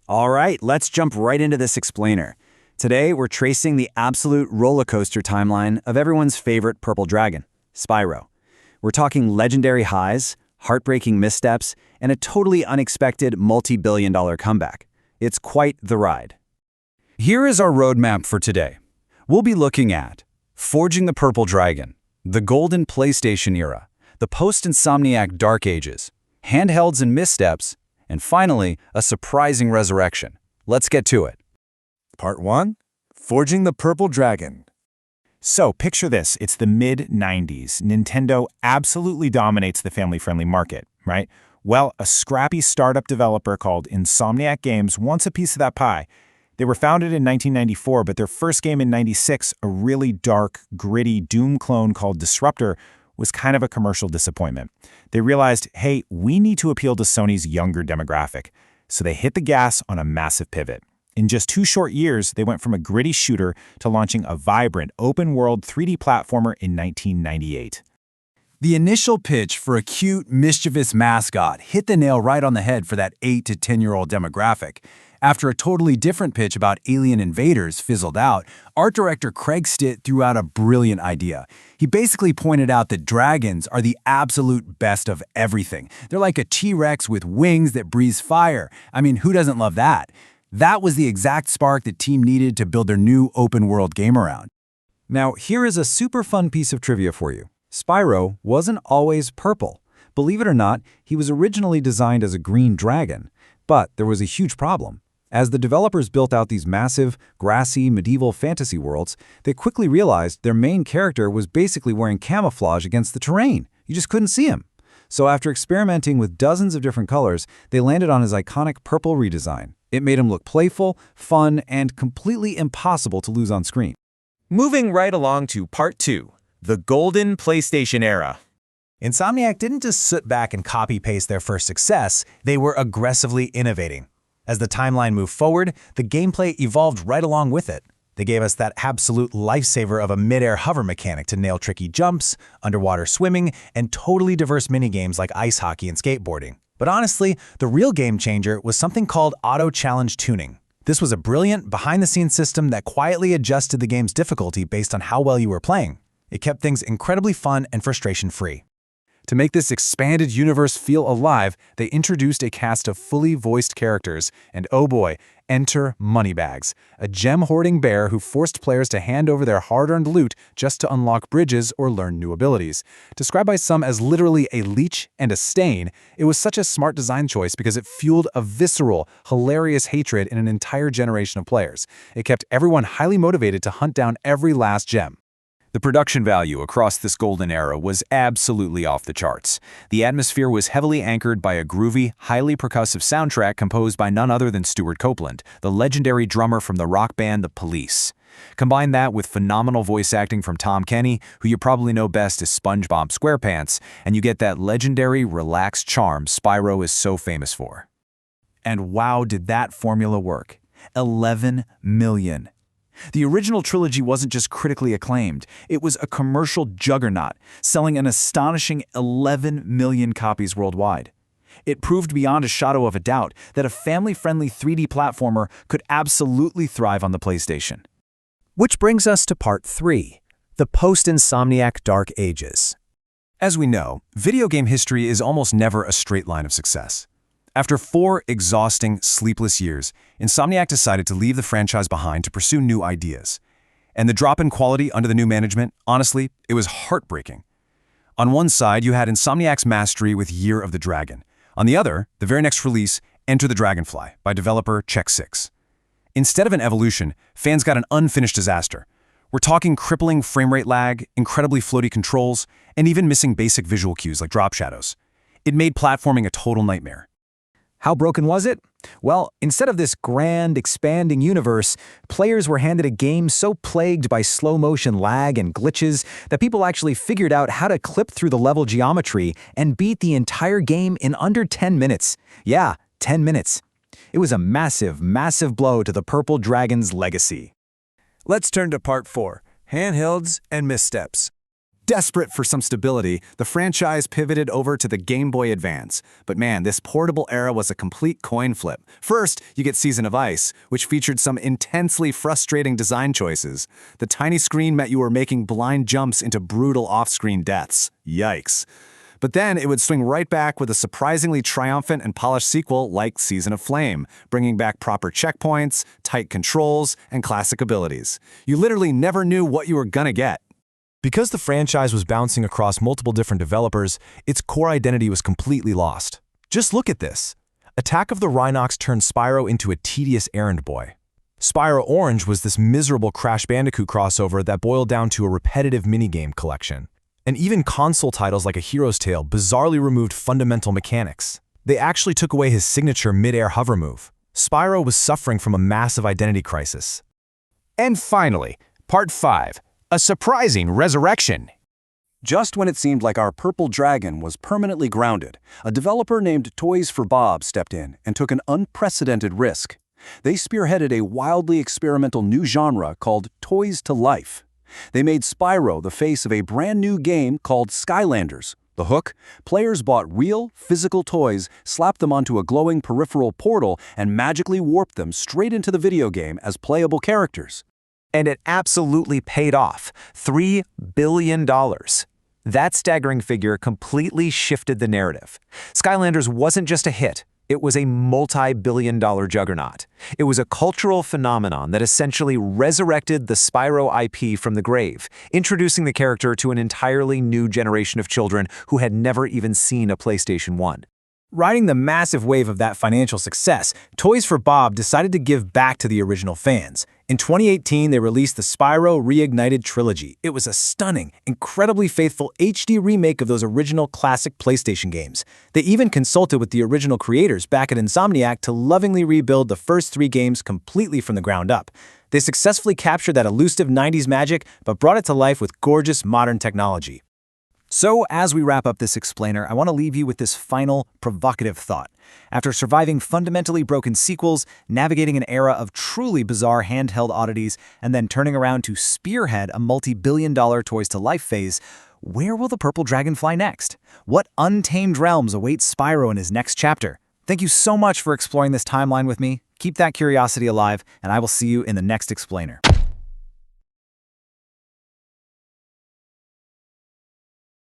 All right, let's jump right into this explainer. Today, we're tracing the absolute roller coaster timeline of everyone's favorite purple dragon, Spyro. We're talking legendary highs, heartbreaking missteps, and a totally unexpected multi-billion-dollar comeback. It's quite the ride. Here is our roadmap for today. We'll be looking at forging the purple dragon, the golden PlayStation era, the post-Insomniac Dark Ages, handhelds and missteps, and finally, a surprising resurrection. Let's get to it. Part 1. Forging the Purple Dragon. So, picture this. It's the mid-90s. Nintendo absolutely dominates the family-friendly market, right? Well, a scrappy startup developer called Insomniac Games wants a piece of that pie. They were founded in 1994, but their first game in 96, a really dark, gritty Doom clone called Disruptor, was kind of a commercial disappointment. They realized, hey, we need to appeal to Sony's younger demographic. So they hit the gas on a massive pivot. In just 2 short years, they went from a gritty shooter to launching a vibrant, open-world 3D platformer in 1998. The initial pitch for a cute, mischievous mascot hit the nail right on the head for that 8 to 10-year-old demographic. After a totally different pitch about alien invaders fizzled out, art director Craig Stitt threw out a brilliant idea. He basically pointed out that dragons are the absolute best of everything. They're like a T-Rex with wings that breathe fire. I mean, who doesn't love that? That was the exact spark the team needed to build their new open-world game around. Now, here is a super fun piece of trivia for you. Spyro wasn't always purple. Believe it or not, he was originally designed as a green dragon. But there was a huge problem. As the developers built out these massive, grassy, medieval fantasy worlds, they quickly realized their main character was basically wearing camouflage against the terrain. You just couldn't see him. So after experimenting with dozens of different colors, they landed on his iconic purple redesign. It made him look playful, fun, and completely impossible to lose on screen. Moving right along to Part 2, the golden PlayStation era. Insomniac didn't just sit back and copy-paste their first success, they were aggressively innovating. As the timeline moved forward, the gameplay evolved right along with it. They gave us that absolute lifesaver of a mid-air hover mechanic to nail tricky jumps, underwater swimming, and totally diverse minigames like ice hockey and skateboarding. But honestly, the real game changer was something called auto-challenge tuning. This was a brilliant, behind-the-scenes system that quietly adjusted the game's difficulty based on how well you were playing. It kept things incredibly fun and frustration-free. To make this expanded universe feel alive, they introduced a cast of fully voiced characters, and oh boy, enter Moneybags, a gem-hoarding bear who forced players to hand over their hard-earned loot just to unlock bridges or learn new abilities. Described by some as literally a leech and a stain, it was such a smart design choice because it fueled a visceral, hilarious hatred in an entire generation of players. It kept everyone highly motivated to hunt down every last gem. The production value across this golden era was absolutely off the charts. The atmosphere was heavily anchored by a groovy, highly percussive soundtrack composed by none other than Stuart Copeland, the legendary drummer from the rock band The Police. Combine that with phenomenal voice acting from Tom Kenny, who you probably know best as SpongeBob SquarePants, and you get that legendary, relaxed charm Spyro is so famous for. And wow, did that formula work. 11 million. The original trilogy wasn't just critically acclaimed, it was a commercial juggernaut, selling an astonishing 11 million copies worldwide. It proved beyond a shadow of a doubt that a family-friendly 3D platformer could absolutely thrive on the PlayStation. Which brings us to Part 3, the post-Insomniac Dark Ages. As we know, video game history is almost never a straight line of success. After 4 exhausting, sleepless years, Insomniac decided to leave the franchise behind to pursue new ideas. And the drop in quality under the new management, honestly, it was heartbreaking. On one side, you had Insomniac's mastery with Year of the Dragon. On the other, the very next release, Enter the Dragonfly, by developer Check 6. Instead of an evolution, fans got an unfinished disaster. We're talking crippling frame rate lag, incredibly floaty controls, and even missing basic visual cues like drop shadows. It made platforming a total nightmare. How broken was it? Well, instead of this grand, expanding universe, players were handed a game so plagued by slow-motion lag and glitches that people actually figured out how to clip through the level geometry and beat the entire game in under 10 minutes. Yeah, 10 minutes. It was a massive, massive blow to the Purple Dragon's legacy. Let's turn to Part 4, handhelds and missteps. Desperate for some stability, the franchise pivoted over to the Game Boy Advance. But man, this portable era was a complete coin flip. First, you get Season of Ice, which featured some intensely frustrating design choices. The tiny screen meant you were making blind jumps into brutal off-screen deaths. Yikes. But then it would swing right back with a surprisingly triumphant and polished sequel like Season of Flame, bringing back proper checkpoints, tight controls, and classic abilities. You literally never knew what you were gonna get. Because the franchise was bouncing across multiple different developers, its core identity was completely lost. Just look at this. Attack of the Rhinox turned Spyro into a tedious errand boy. Spyro Orange was this miserable Crash Bandicoot crossover that boiled down to a repetitive minigame collection. And even console titles like A Hero's Tale bizarrely removed fundamental mechanics. They actually took away his signature mid-air hover move. Spyro was suffering from a massive identity crisis. And finally, Part 5, a surprising resurrection. Just when it seemed like our purple dragon was permanently grounded, a developer named Toys for Bob stepped in and took an unprecedented risk. They spearheaded a wildly experimental new genre called Toys to Life. They made Spyro the face of a brand new game called Skylanders. The hook? Players bought real, physical toys, slapped them onto a glowing peripheral portal, and magically warped them straight into the video game as playable characters. And it absolutely paid off. $3 billion. That staggering figure completely shifted the narrative. Skylanders wasn't just a hit. It was a multi-billion-dollar juggernaut. It was a cultural phenomenon that essentially resurrected the Spyro IP from the grave, introducing the character to an entirely new generation of children who had never even seen a PlayStation 1. Riding the massive wave of that financial success, Toys for Bob decided to give back to the original fans. In 2018, they released the Spyro Reignited Trilogy. It was a stunning, incredibly faithful HD remake of those original classic PlayStation games. They even consulted with the original creators back at Insomniac to lovingly rebuild the first 3 games completely from the ground up. They successfully captured that elusive 90s magic, but brought it to life with gorgeous modern technology. So, as we wrap up this explainer, I want to leave you with this final, provocative thought. After surviving fundamentally broken sequels, navigating an era of truly bizarre handheld oddities, and then turning around to spearhead a multi-billion-dollar Toys-to-Life phase, where will the Purple Dragon fly next? What untamed realms await Spyro in his next chapter? Thank you so much for exploring this timeline with me. Keep that curiosity alive, and I will see you in the next explainer.